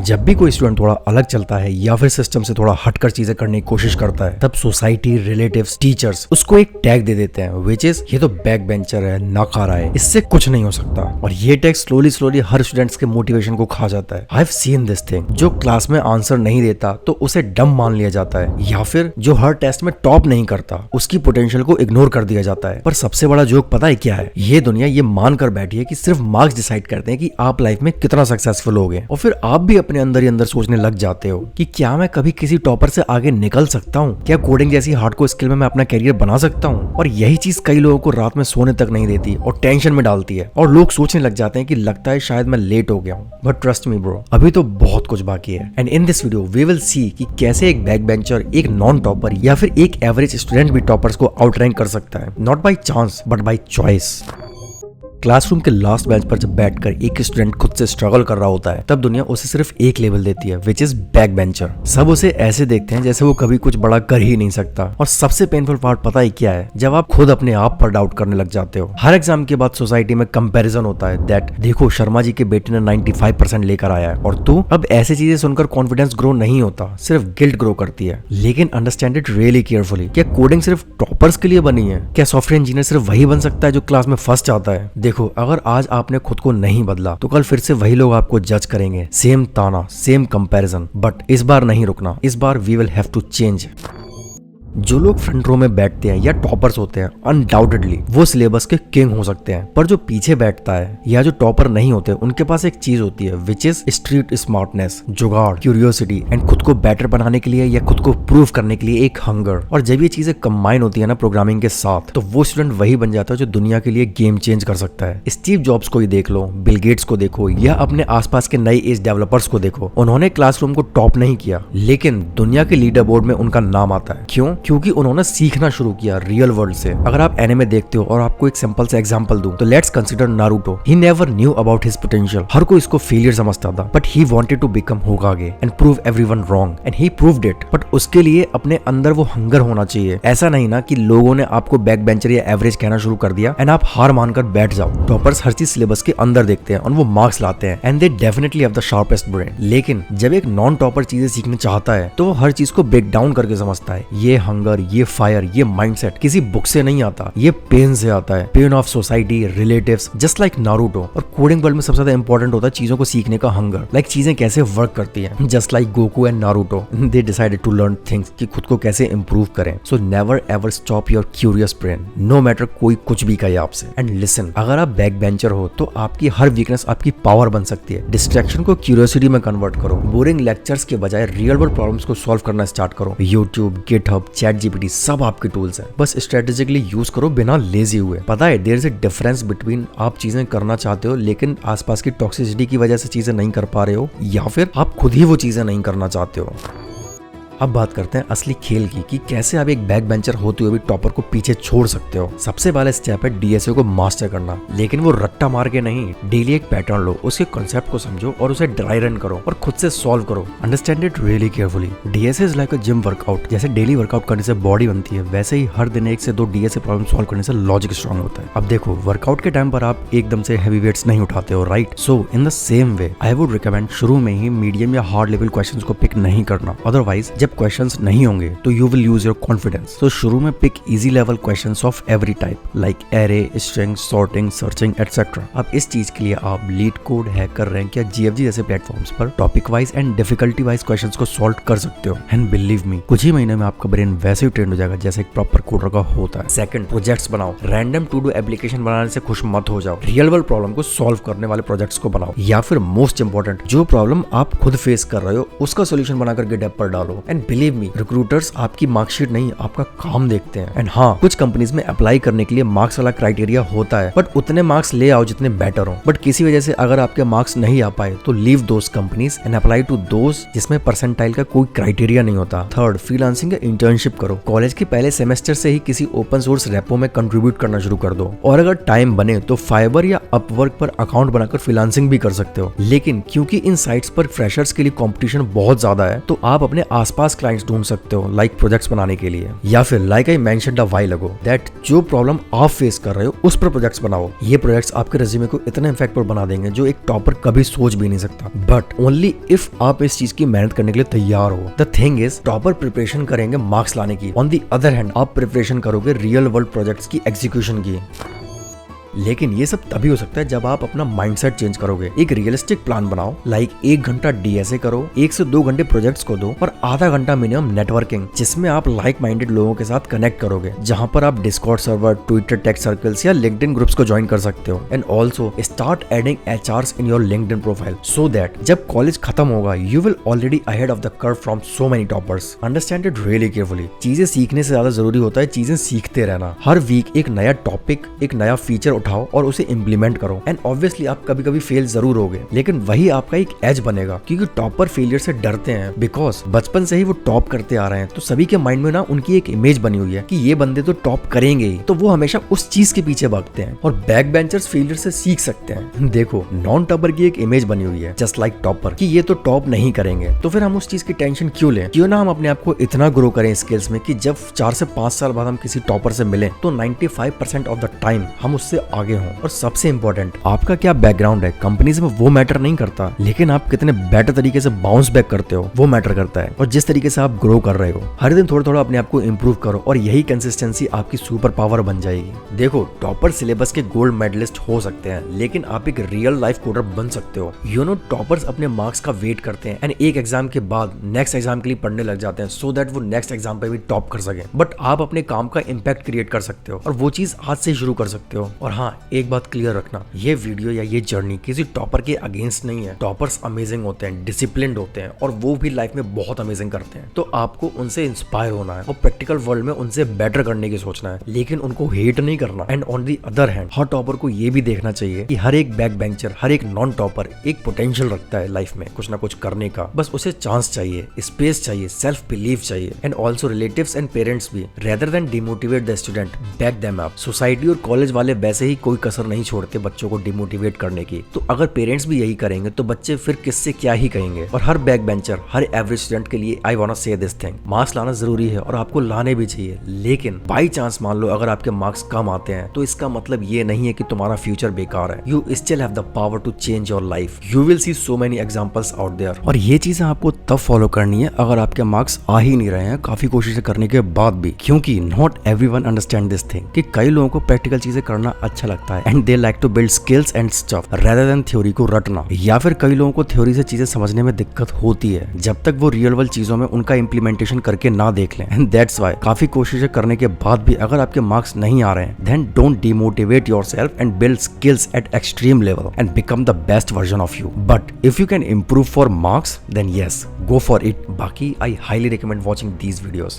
जब भी कोई स्टूडेंट थोड़ा अलग चलता है या फिर सिस्टम से थोड़ा हटकर चीजें करने की कोशिश करता है, तब सोसाइटी, रिलेटिव्स, टीचर्स उसको एक टैग दे देते हैं, विच इज ये तो बैक बेंचर है, नाकारा है, इससे कुछ नहीं हो सकता। और ये टैग स्लोली हर स्टूडेंट्स के मोटिवेशन को खा जाता है। I have seen this thing. जो क्लास में आंसर नहीं देता तो उसे डम मान लिया जाता है, या फिर जो हर टेस्ट में टॉप नहीं करता उसकी पोटेंशियल को इग्नोर कर दिया जाता है। पर सबसे बड़ा जोक पता है क्या है? ये दुनिया ये मानकर बैठी है कि सिर्फ मार्क्स डिसाइड करते हैं कि आप लाइफ में कितना सक्सेसफुल हो गए, और फिर आप भी अपने अंदर ही अंदर सोचने लग जाते हो कि क्या मैं कभी किसी टॉपर से आगे निकल सकता हूँ? क्या कोडिंग जैसी हार्डकोर स्किल में मैं अपना करियर बना सकता हूँ? और यही चीज कई लोगों को रात में सोने तक नहीं देती और टेंशन में डालती है, और लोग सोचने लग जाते हैं कि लगता है शायद मैं लेट हो गया हूँ। बट ट्रस्ट मी ब्रो, अभी तो बहुत कुछ बाकी है। And in this video we will see कि कैसे एक बैक बेंचर, एक नॉन टॉपर या फिर एक एवरेज स्टूडेंट भी टॉपर्स को आउटरैंक कर सकता है, not by chance but by choice. Classroom के लास्ट बेंच पर जब बैठकर एक स्टूडेंट खुद से स्ट्रगल कर रहा होता है, तब दुनिया उसे सिर्फ एक लेबल देती है, विच इज बैक बेंचर। सब उसे ऐसे देखते हैं जैसे वो कभी कुछ बड़ा कर ही नहीं सकता। और सबसे पेनफुल पार्ट पता है क्या है? जब आप खुद अपने आप पर डाउट करने लग जाते हो। हर एग्जाम के बाद सोसाइटी में कंपैरिजन होता है, दैट देखो शर्मा जी के बेटे ने 95% लेकर आया है और तू। अब ऐसी चीजें सुनकर कॉन्फिडेंस ग्रो नहीं होता, सिर्फ गिल्ट ग्रो करती है। लेकिन अंडरस्टैंड इट रियली केयरफुली। क्या कोडिंग सिर्फ टॉपर्स के लिए बनी है? क्या सॉफ्टवेयर इंजीनियर सिर्फ वही बन सकता है जो क्लास में फर्स्ट आता है? देखो, अगर आज आपने खुद को नहीं बदला तो कल फिर से वही लोग आपको जज करेंगे। सेम ताना, सेम कंपैरिजन। बट इस बार नहीं रुकना, इस बार we will have to change. जो लोग फ्रंट रो में बैठते हैं या टॉपर्स होते हैं, अनडाउटेडली वो सिलेबस के किंग हो सकते हैं। पर जो पीछे बैठता है या जो टॉपर नहीं होते, उनके पास एक चीज होती है, विच इज स्ट्रीट स्मार्टनेस, जुगाड़, क्यूरियोसिटी एंड खुद को बेटर बनाने के लिए या खुद को प्रूव करने के लिए एक हंगर। और जब ये चीजें कंबाइन होती है ना प्रोग्रामिंग के साथ, तो वो स्टूडेंट वही बन जाता है जो दुनिया के लिए गेम चेंज कर सकता है। स्टीव जॉब्स को ही देख लो, बिल गेट्स को देखो, या अपने आसपास के नए एज डेवलपर्स को देखो। उन्होंने क्लासरूम को टॉप नहीं किया, लेकिन दुनिया के लीडर बोर्ड में उनका नाम आता है। क्यों? क्योंकि उन्होंने सीखना शुरू किया रियल वर्ल्ड से। अगर आप एनिमे देखते हो और आपको एक सिंपल सा एग्जांपल दूं, तो let's consider Naruto. He never knew about his potential. हर कोई इसको फेलियर समझता था, but he wanted to become Hokage and prove everyone wrong, and he proved it. But उसके लिए अपने अंदर वो हंगर होना चाहिए। ऐसा नहीं ना कि लोगों ने आपको बैक बेंचर या एवरेज कहना शुरू कर दिया एंड आप हार मानकर बैठ जाओ। टॉपर्स हर चीज सिलेबस के अंदर देखते हैं और वो मार्क्स लाते हैं, and they definitely have the sharpest brain. लेकिन जब एक नॉन टॉपर चीजें सीखना चाहता है, तो वो हर चीज को ब्रेक डाउन करके समझता है। ये हंगर, ये फायर, ये माइंडसेट किसी बुक से नहीं आता, ये पेन से आता है। Pain of society, relatives, just like Naruto. और कोडिंग वर्ल्ड में सबसे ज्यादा इंपॉर्टेंट होता है चीजों को सीखने का हंगर, लाइक चीजें कैसे वर्क करती हैं। Just like Goku and Naruto, they decided to learn things कि खुद को कैसे इंप्रूव करें। So never ever stop your curious brain, no matter कोई कुछ भी कहे आपसे। एंड लिसन, अगर आप बैक बेंचर हो तो आपकी हर वीकनेस आपकी पावर बन सकती है। डिस्ट्रैक्शन को क्यूरियोसिटी में कन्वर्ट करो। बोरिंग लेक्चर्स के बजाय रियल वर्ल्ड प्रॉब्लम्स को सॉल्व करना स्टार्ट करो। यूट्यूब, गिटहब, चैटजीपीटी सब आपके टूल्स हैं, बस स्ट्रेटेजिकली यूज करो बिना लेजी हुए। पता है there is a difference between आप चीजें करना चाहते हो लेकिन आसपास की टॉक्सिसिटी की वजह से चीजें नहीं कर पा रहे हो, या फिर आप खुद ही वो चीजें नहीं करना चाहते हो। अब बात करते हैं असली खेल की, कि कैसे आप एक बैक बेंचर होते हुए भी टॉपर को पीछे छोड़ सकते हो। सबसे पहला स्टेप है डीएसए को मास्टर करना, लेकिन वो रट्टा मार के नहीं। डेली एक पैटर्न लो, उसके कॉन्सेप्ट को समझो और उसे ड्राई रन करो और खुद से सॉल्व करो। Understand it really carefully. DSA is like a gym workout. जैसे डेली वर्कआउट करने से बॉडी बनती है, वैसे ही हर दिन 1 से 2 डीएसए प्रॉब्लम सॉल्व करने से लॉजिक स्ट्रॉन्ग होता है। अब देखो, वर्कआउट के टाइम पर आप एकदम से हैवी वेट्स नहीं उठाते हो, right? So in the same way I would recommend शुरू में ही मीडियम या हार्ड लेवल क्वेश्चंस को पिक नहीं करना। अदरवाइज जब क्वेश्चंस नहीं तो you will use your confidence. तो शुरू में pick easy level questions of every type, like array, string, sorting, searching etcetera. अब इस चीज के लिए आप लीड कोड, हैकर रैंक या जीएफजी जैसे प्लेटफॉर्म्स पर topic wise and difficulty wise questions को सॉल्व कर सकते हो। एंड बिलीव मी, कुछ ही महीने में आपका ब्रेन वैसे ही ट्रेंड हो जाएगा जैसे एक प्रॉपर कोडर का होता है। सेकंड, प्रोजेक्ट्स बनाओ। रैंडम टू डू एप्लीकेशन बनाने से खुश मत हो जाओ। रियल वर्ल्ड प्रॉब्लम को सॉल्व करने वाले प्रोजेक्ट्स को बनाओ, या फिर मोस्ट इंपॉर्टेंट, जो प्रॉब्लम आप खुद फेस कर रहे हो उसका सोल्यूशन बनाकर गिटहब पर डालो। एंड बिलीव मी, रिक्रूटर्स आपकी मार्कशीट नहीं आपका काम देखते हैं। एंड हाँ, कुछ कंपनीज में अप्लाई करने के लिए मार्क्स वाला क्राइटेरिया होता है, बट उतने मार्क्स ले आओ जितने बेटर हो। बट किसी वजह से अगर आपके मार्क्स नहीं आ पाए तो leave those companies and apply to those जिसमें परसेंटाइल का कोई क्राइटेरिया नहीं होता। थर्ड, फ्रीलांसिंग या इंटर्नशिप करो। कॉलेज के पहले सेमेस्टर से ही किसी ओपन सोर्स रेपो में कंट्रीब्यूट करना शुरू कर दो, और अगर टाइम बने तो फाइवर या अपवर्क पर अकाउंट बनाकर फ्रीलांसिंग भी कर सकते हो। लेकिन क्योंकि इन साइट्स पर फ्रेशर्स के लिए कंपटीशन बहुत ज्यादा है, तो आप अपने आसपास पास क्लाइंट्स ढूंढ सकते हो लाइक प्रोजेक्ट्स बनाने के लिए, या फिर like I mentioned a while ago that जो प्रॉब्लम आप फेस कर रहे हो उस पर प्रोजेक्ट्स बनाओ। ये प्रोजेक्ट्स आपके रिज्यूमे को इतना इम्पैक्टफुल बना देंगे जो एक टॉपर कभी सोच भी नहीं सकता, बट ओनली इफ आप इस चीज की मेहनत करने के लिए तैयार हो। The thing is topper preparation करेंगे मार्क्स लाने की, ऑन दी अदर हैंड आप प्रिपरेशन करोगे रियल वर्ल्ड प्रोजेक्ट्स की एग्जीक्यूशन की। लेकिन ये सब तभी हो सकता है जब आप अपना माइंडसेट चेंज करोगे। एक रियलिस्टिक प्लान बनाओ, लाइक 1 घंटा डीएसए करो, 1 से 2 घंटे प्रोजेक्ट्स को दो और आधा घंटा मिनिमम नेटवर्किंग, जिसमें आप लाइक माइंडेड लोगों के साथ कनेक्ट करोगे, जहां पर आप Discord server, Twitter tech circles या लिंक्डइन ग्रुप्स को ज्वाइन कर सकते हो। And also start adding HRs in your LinkedIn profile so that जब कॉलेज खत्म होगा you will already ahead of the curve from so many toppers. Understand it really carefully. चीजें सीखने से ज्यादा जरूरी होता है चीजें सीखते रहना। हर वीक एक नया टॉपिक, एक नया फीचर उठाओ और उसे इंप्लीमेंट करो। एंड ऑब्वियसली आप कभी कभी फेल जरूर होगे, लेकिन वही आपका एक एज बनेगा, क्योंकि टॉपर फेलियर से डरते हैं बिकॉज बचपन से ही वो टॉप करते आ रहे हैं। तो सभी के माइंड में ना उनकी एक इमेज बनी हुई है कि ये बंदे तो टॉप करेंगे ही, तो वो हमेशा उस चीज के पीछे भागते हैं। और बैक बेंचर्स फेलियर से सीख सकते हैं। देखो, नॉन टॉपर की एक इमेज बनी हुई है जस्ट लाइक टॉपर कि ये तो टॉप नहीं करेंगे, तो फिर हम उस चीज की टेंशन क्यों लें? क्यों ना हम अपने आप को इतना ग्रो करें स्किल्स में कि जब 4 से 5 साल बाद हम किसी टॉपर से मिलें तो 95% ऑफ द टाइम हम उससे आगे हों। और सबसे इंपॉर्टेंट, आपका क्या बैकग्राउंड है कंपनीज में वो मैटर नहीं करता, लेकिन आप कितने बेटर तरीके से बाउंस बैक करते हो वो मैटर करता है। और जिस तरीके से आप ग्रो कर रहे हो, हर दिन थोड़ा थोड़ा अपने आप को इंप्रूव करो और यही कंसिस्टेंसी आपकी सुपर पावर बन जाएगी। देखो, टॉपर सिलेबस के गोल्ड मेडलिस्ट हो सकते हैं, लेकिन आप एक रियल लाइफ कोडर बन सकते हो। यू नो, टॉपर्स अपने मार्क्स का वेट करते हैं एंड एक एग्जाम के बाद नेक्स्ट एग्जाम के लिए पढ़ने लग जाते हैं सो दैट वो नेक्स्ट एग्जाम पे भी टॉप कर सके। बट आप अपने काम का इम्पैक्ट क्रिएट कर सकते हो और वो चीज आज से शुरू कर सकते हो। और हाँ, एक बात क्लियर रखना, ये वीडियो या ये जर्नी किसी टॉपर के अगेंस्ट नहीं है। टॉपर्स अमेजिंग होते हैं, डिसिप्लिन्ड होते हैं और वो भी लाइफ में बहुत अमेजिंग करते हैं। तो आपको उनसे इंस्पायर होना है और प्रैक्टिकल वर्ल्ड में उनसे बेटर करने की सोचना है, लेकिन उनको हेट नहीं करना। And on the other hand, her topper को ये भी देखना चाहिए कि हर एक बैक बेंचर, हर एक नॉन टॉपर एक पोटेंशियल रखता है लाइफ में कुछ ना कुछ करने का। बस उसे चांस चाहिए, स्पेस चाहिए, सेल्फ बिलीफ चाहिए। And also relatives and parents भी, rather than demotivate the student, back them up. Society और कॉलेज वाले वैसे ही कोई कसर नहीं छोड़ते बच्चों को डिमोटिवेट करने की, तो अगर पेरेंट्स भी यही करेंगे तो बच्चे फिर किससे क्या ही कहेंगे। और हर बैक बेंचर, हर एवरेज स्टूडेंट के लिए आई वांट टू से दिस थिंग, मार्क्स लाना जरूरी है और आपको लाने भी चाहिए, लेकिन बाई चांस मान लो अगर आपके मार्क्स कम आते हैं तो इसका मतलब ये नहीं है कि तुम्हारा फ्यूचर बेकार है। You still have the power to change your life. You will see so many examples out there. और ये चीजें आपको तब फॉलो करनी है अगर आपके मार्क्स आ ही नहीं रहे हैं काफी कोशिशें करने के बाद भी, क्योंकि not everyone understand this thing कि कई लोगों को प्रैक्टिकल चीजें करना अच्छा लगता है and they like to build skills and stuff rather than theory को रटना। या फिर कई लोगों को थ्योरी से चीजें समझने में दिक्कत होती है जब तक वो रियल वर्ल्ड चीजों में उनका इंप्लीमेंटेशन करके ना देख लें। एंड दैट्स व्हाई काफी कोशिशें करने के बाद भी अगर आपके मार्क्स नहीं आ रहे हैं, then don't demotivate yourself and build skills at extreme level and become the best version of you. But if you can improve for marks, then yes, go for it. बाकी I highly recommend watching these videos.